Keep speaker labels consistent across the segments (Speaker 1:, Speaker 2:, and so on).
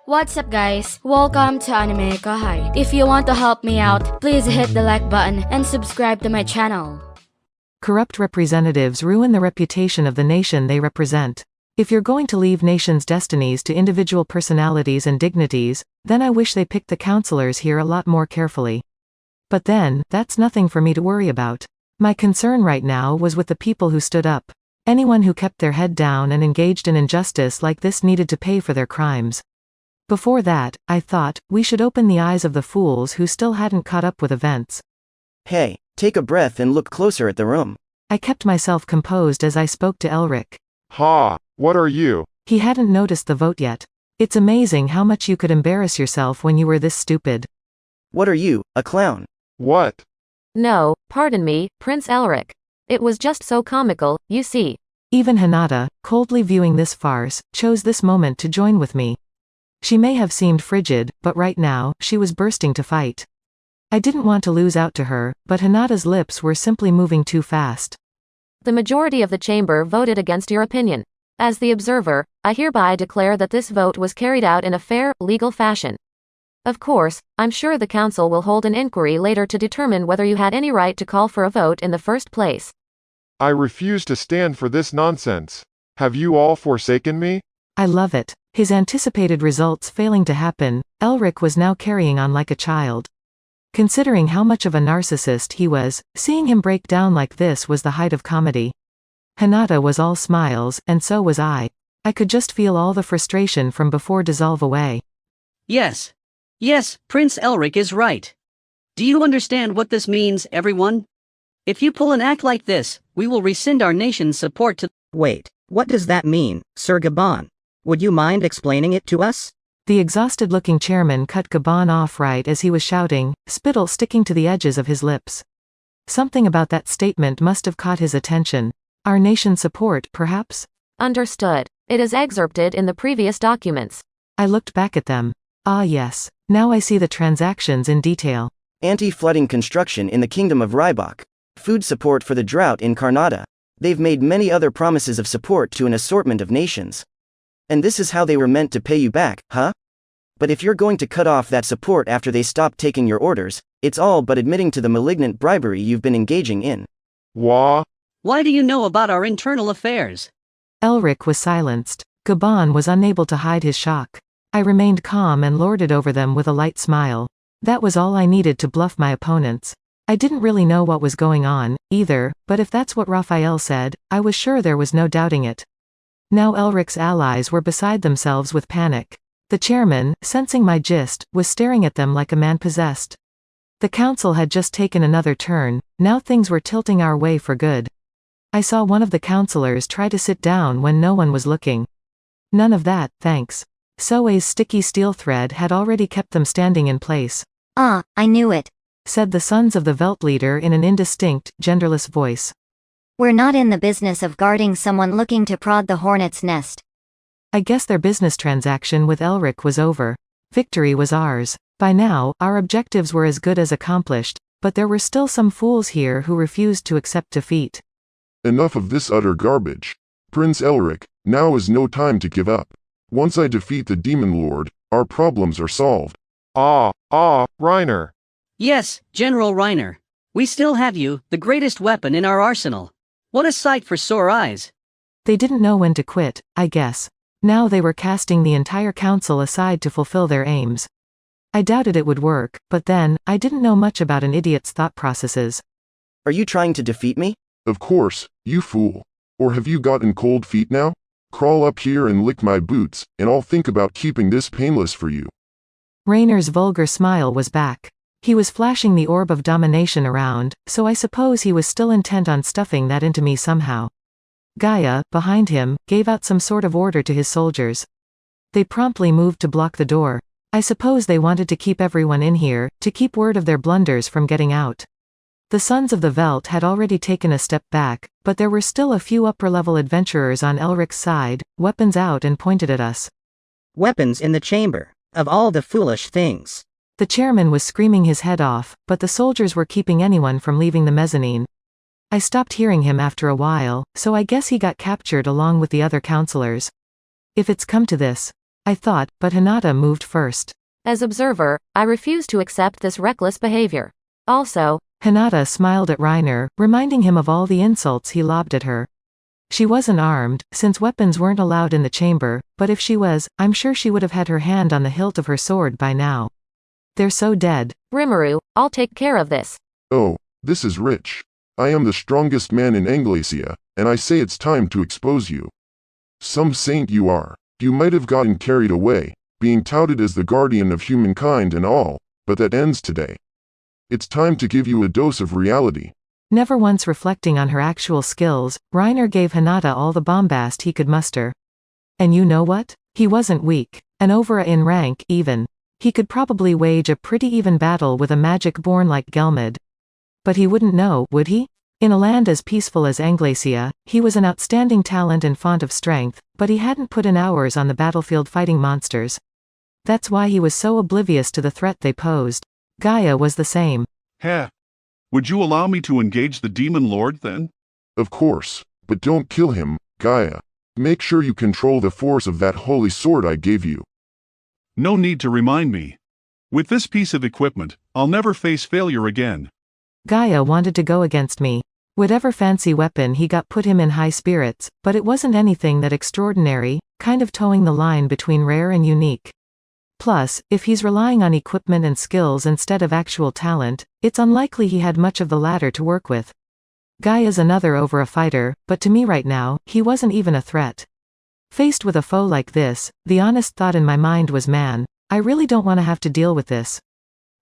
Speaker 1: What's up guys? Welcome to AnimeKouhai. If you want to help me out, please hit the like button and subscribe to my channel.
Speaker 2: Corrupt representatives ruin the reputation of the nation they represent. If you're going to leave nations' destinies to individual personalities and dignities, then I wish they picked the counselors here a lot more carefully. But then, that's nothing for me to worry about. My concern right now was with the people who stood up. Anyone who kept their head down and engaged in injustice like this needed to pay for their crimes. Before that, I thought, we should open the eyes of the fools who still hadn't caught up with events.
Speaker 3: Hey, take a breath and look closer at the room.
Speaker 2: I kept myself composed as I spoke to Elric.
Speaker 4: Ha, what are you?
Speaker 2: He hadn't noticed the vote yet. It's amazing how much you could embarrass yourself when you were this stupid.
Speaker 3: What are you, a clown?
Speaker 4: What?
Speaker 5: No, pardon me, Prince Elric. It was just so comical, you see.
Speaker 2: Even Hinata, coldly viewing this farce, chose this moment to join with me. She may have seemed frigid, but right now, she was bursting to fight. I didn't want to lose out to her, but Hinata's lips were simply moving too fast.
Speaker 5: The majority of the chamber voted against your opinion. As the observer, I hereby declare that this vote was carried out in a fair, legal fashion. Of course, I'm sure the council will hold an inquiry later to determine whether you had any right to call for a vote in the first place.
Speaker 4: I refuse to stand for this nonsense. Have you all forsaken me?
Speaker 2: I love it. His anticipated results failing to happen, Elric was now carrying on like a child. Considering how much of a narcissist he was, seeing him break down like this was the height of comedy. Hinata was all smiles, and so was I. I could just feel all the frustration from before dissolve away.
Speaker 6: Yes. Yes, Prince Elric is right. Do you understand what this means, everyone? If you pull an act like this, we will rescind our nation's support to—
Speaker 7: Wait, what does that mean, Sir Gabon? Would you mind explaining it to us?
Speaker 2: The exhausted-looking chairman cut Gabon off right as he was shouting, spittle sticking to the edges of his lips. Something about that statement must have caught his attention. Our nation's support, perhaps?
Speaker 5: Understood. It is excerpted in the previous documents.
Speaker 2: I looked back at them. Ah yes, now I see the transactions in detail.
Speaker 3: Anti-flooding construction in the Kingdom of Rybok. Food support for the drought in Karnataka. They've made many other promises of support to an assortment of nations. And this is how they were meant to pay you back, huh? But if you're going to cut off that support after they stop taking your orders, it's all but admitting to the malignant bribery you've been engaging in.
Speaker 4: Wah?
Speaker 6: Why do you know about our internal affairs?
Speaker 2: Elric was silenced. Gabon was unable to hide his shock. I remained calm and lorded over them with a light smile. That was all I needed to bluff my opponents. I didn't really know what was going on, either, but if that's what Raphael said, I was sure there was no doubting it. Now Elric's allies were beside themselves with panic. The chairman, sensing my gist, was staring at them like a man possessed. The council had just taken another turn, now things were tilting our way for good. I saw one of the councillors try to sit down when no one was looking. None of that, thanks. Soei's sticky steel thread had already kept them standing in place.
Speaker 8: Ah, I knew it,
Speaker 2: said the sons of the VELDT leader in an indistinct, genderless voice.
Speaker 8: We're not in the business of guarding someone looking to prod the hornet's nest.
Speaker 2: I guess their business transaction with Elric was over. Victory was ours. By now, our objectives were as good as accomplished, but there were still some fools here who refused to accept defeat.
Speaker 9: Enough of this utter garbage. Prince Elric, now is no time to give up. Once I defeat the Demon Lord, our problems are solved.
Speaker 4: REINER.
Speaker 6: Yes, General REINER. We still have you, the greatest weapon in our arsenal. What a sight for sore eyes.
Speaker 2: They didn't know when to quit, I guess. Now they were casting the entire council aside to fulfill their aims. I doubted it would work, but then, I didn't know much about an idiot's thought processes.
Speaker 3: Are you trying to defeat me?
Speaker 9: Of course, you fool. Or have you gotten cold feet now? Crawl up here and lick my boots, and I'll think about keeping this painless for you.
Speaker 2: Reiner's vulgar smile was back. He was flashing the orb of domination around, so I suppose he was still intent on stuffing that into me somehow. GAIYE, behind him, gave out some sort of order to his soldiers. They promptly moved to block the door. I suppose they wanted to keep everyone in here, to keep word of their blunders from getting out. The sons of the VELDT had already taken a step back, but there were still a few upper-level adventurers on Elric's side, weapons out and pointed at us.
Speaker 7: Weapons in the chamber. Of all the foolish things.
Speaker 2: The chairman was screaming his head off, but the soldiers were keeping anyone from leaving the mezzanine. I stopped hearing him after a while, so I guess he got captured along with the other counselors. If it's come to this, I thought, but Hinata moved first.
Speaker 5: As observer, I refuse to accept this reckless behavior. Also,
Speaker 2: Hinata smiled at Reiner, reminding him of all the insults he lobbed at her. She wasn't armed, since weapons weren't allowed in the chamber, but if she was, I'm sure she would have had her hand on the hilt of her sword by now. They're so dead.
Speaker 5: Rimuru, I'll take care of this.
Speaker 9: Oh, this is rich. I am the strongest man in Anglacia, and I say it's time to expose you. Some saint you are. You might have gotten carried away, being touted as the guardian of humankind and all, but that ends today. It's time to give you a dose of reality.
Speaker 2: Never once reflecting on her actual skills, Reiner gave Hinata all the bombast he could muster. And you know what? He wasn't weak. An over in rank, even. He could probably wage a pretty even battle with a magic born like Gelmid. But he wouldn't know, would he? In a land as peaceful as Anglacia, he was an outstanding talent and font of strength, but he hadn't put in hours on the battlefield fighting monsters. That's why he was so oblivious to the threat they posed. GAIYE was the same.
Speaker 10: Heh. Would you allow me to engage the Demon Lord then?
Speaker 9: Of course, but don't kill him, GAIYE. Make sure you control the force of that holy sword I gave you.
Speaker 10: No need to remind me. With this piece of equipment, I'll never face failure again.
Speaker 2: GAIYE wanted to go against me. Whatever fancy weapon he got put him in high spirits, but it wasn't anything that extraordinary, kind of towing the line between rare and unique. Plus, if he's relying on equipment and skills instead of actual talent, it's unlikely he had much of the latter to work with. GAIYE's another over a fighter, but to me right now, he wasn't even a threat. Faced with a foe like this, the honest thought in my mind was, man, I really don't want to have to deal with this.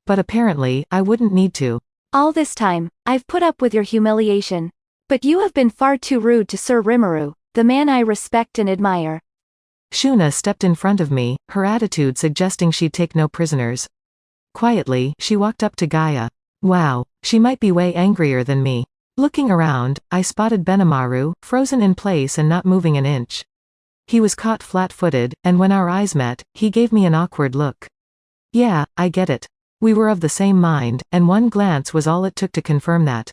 Speaker 2: But apparently, I wouldn't need to.
Speaker 11: All this time, I've put up with your humiliation. But you have been far too rude to Sir Rimuru, the man I respect and admire.
Speaker 2: Shuna stepped in front of me, her attitude suggesting she'd take no prisoners. Quietly, she walked up to GAIYE. Wow, she might be way angrier than me. Looking around, I spotted Benimaru, frozen in place and not moving an inch. He was caught flat-footed, and when our eyes met, he gave me an awkward look. Yeah, I get it. We were of the same mind, and one glance was all it took to confirm that.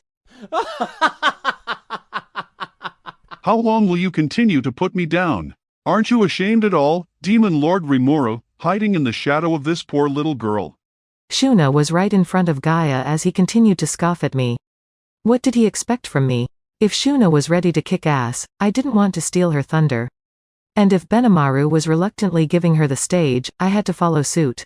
Speaker 10: How long will you continue to put me down? Aren't you ashamed at all, Demon Lord Rimuru, hiding in the shadow of this poor little girl?
Speaker 2: Shuna was right in front of GAIYE as he continued to scoff at me. What did he expect from me? If Shuna was ready to kick ass, I didn't want to steal her thunder. And if Benimaru was reluctantly giving her the stage, I had to follow suit.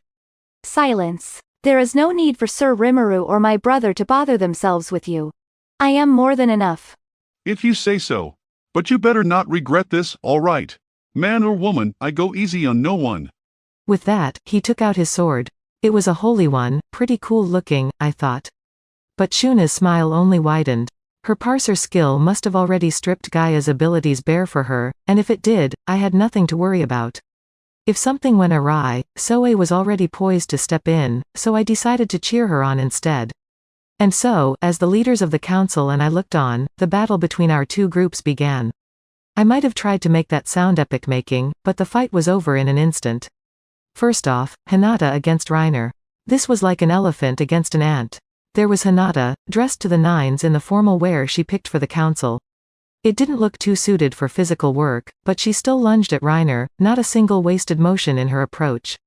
Speaker 11: Silence. There is no need for Sir Rimuru or my brother to bother themselves with you. I am more than enough.
Speaker 10: If you say so. But you better not regret this, all right. Man or woman, I go easy on no one.
Speaker 2: With that, he took out his sword. It was a holy one, pretty cool looking, I thought. But Shuna's smile only widened. Her parser skill must have already stripped GAIYE's abilities bare for her, and if it did, I had nothing to worry about. If something went awry, Soe was already poised to step in, so I decided to cheer her on instead. And so, as the leaders of the council and I looked on, the battle between our two groups began. I might have tried to make that sound epic-making, but the fight was over in an instant. First off, Hinata against Reiner. This was like an elephant against an ant. There was Hinata, dressed to the nines in the formal wear she picked for the council. It didn't look too suited for physical work, but she still lunged at Reiner, not a single wasted motion in her approach.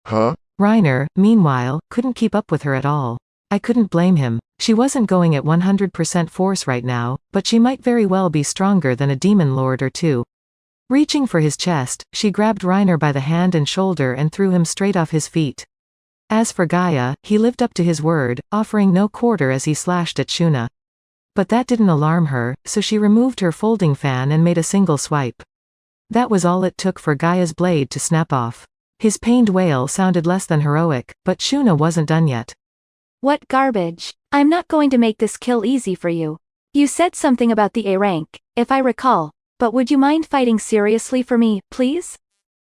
Speaker 9: Huh?
Speaker 2: Reiner, meanwhile, couldn't keep up with her at all. I couldn't blame him. She wasn't going at 100% force right now, but she might very well be stronger than a demon lord or two. Reaching for his chest, she grabbed Reiner by the hand and shoulder and threw him straight off his feet. As for GAIYE, he lived up to his word, offering no quarter as he slashed at Shuna. But that didn't alarm her, so she removed her folding fan and made a single swipe. That was all it took for GAIYE's blade to snap off. His pained wail sounded less than heroic, but Shuna wasn't done yet.
Speaker 11: What garbage. I'm not going to make this kill easy for you. You said something about the A rank, if I recall, but would you mind fighting seriously for me, please?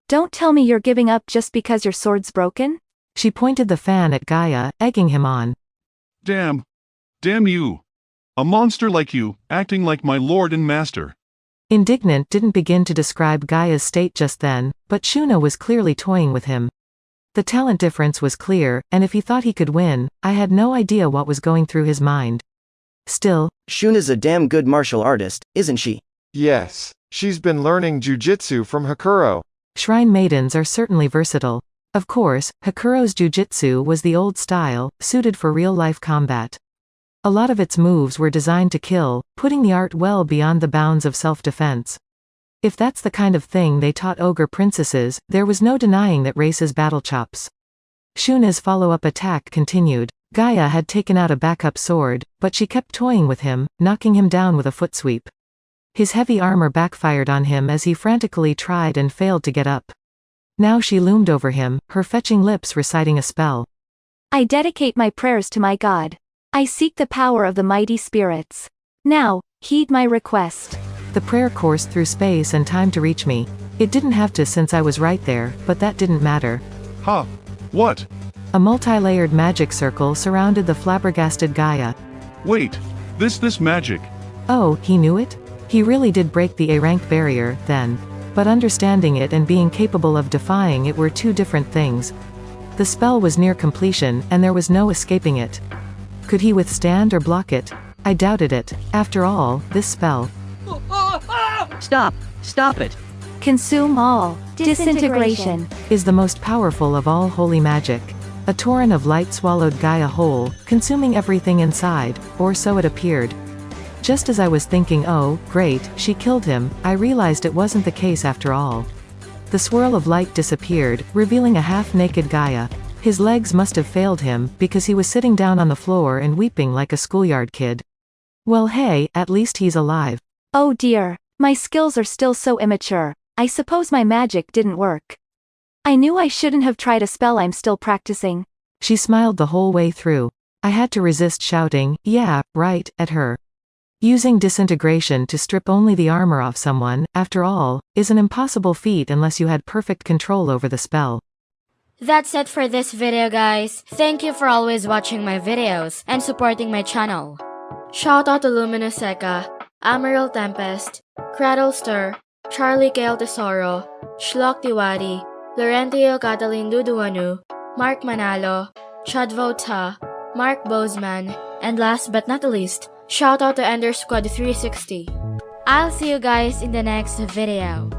Speaker 11: Don't tell me you're giving up just because your sword's broken?
Speaker 2: She pointed the fan at GAIYE, egging him on.
Speaker 10: Damn. Damn you. A monster like you, acting like my lord and master.
Speaker 2: Indignant didn't begin to describe GAIYE's state just then, but Shuna was clearly toying with him. The talent difference was clear, and if he thought he could win, I had no idea what was going through his mind. Still,
Speaker 3: Shuna's a damn good martial artist, isn't she?
Speaker 4: Yes. She's been learning jujitsu from Hakuro.
Speaker 2: Shrine maidens are certainly versatile. Of course, Hakuro's jujitsu was the old style, suited for real-life combat. A lot of its moves were designed to kill, putting the art well beyond the bounds of self-defense. If that's the kind of thing they taught ogre princesses, there was no denying that race's battle chops. Shuna's follow-up attack continued. GAIYE had taken out a backup sword, but she kept toying with him, knocking him down with a foot sweep. His heavy armor backfired on him as he frantically tried and failed to get up. Now she loomed over him, her fetching lips reciting a spell.
Speaker 11: I dedicate my prayers to my God. I seek the power of the mighty spirits. Now, heed my request.
Speaker 2: The prayer coursed through space and time to reach me. It didn't have to since I was right there, but that didn't matter.
Speaker 10: Ha! What?
Speaker 2: A multi-layered magic circle surrounded the flabbergasted GAIYE.
Speaker 10: Wait, this magic.
Speaker 2: Oh, he knew it? He really did break the A-rank barrier, then. But understanding it and being capable of defying it were two different things. The spell was near completion, and there was no escaping it. Could he withstand or block it? I doubted it. After all, this spell.
Speaker 6: Stop it.
Speaker 11: Consume all. Disintegration.
Speaker 2: Is the most powerful of all holy magic. A torrent of light swallowed GAIYE whole, consuming everything inside, or so it appeared. Just as I was thinking, oh, great, she killed him, I realized it wasn't the case after all. The swirl of light disappeared, revealing a half-naked GAIYE. His legs must have failed him, because he was sitting down on the floor and weeping like a schoolyard kid. Well hey, at least he's alive.
Speaker 11: Oh dear, my skills are still so immature. I suppose my magic didn't work. I knew I shouldn't have tried a spell I'm still practicing.
Speaker 2: She smiled the whole way through. I had to resist shouting, yeah, right, at her. Using disintegration to strip only the armor off someone, after all, is an impossible feat unless you had perfect control over the spell.
Speaker 1: That's it for this video, guys. Thank you for always watching my videos and supporting my channel. Shoutout to Luminous Eka, Amaryl Tempest, Cradle Stir, Charlie Kale Tesoro, Shlok Tiwari, Laurentio Catalin Duduanu, Mark Manalo, Chadvo Ta, Mark Bozeman, and last but not the least, shoutout to Ender Squad 360. I'll see you guys in the next video.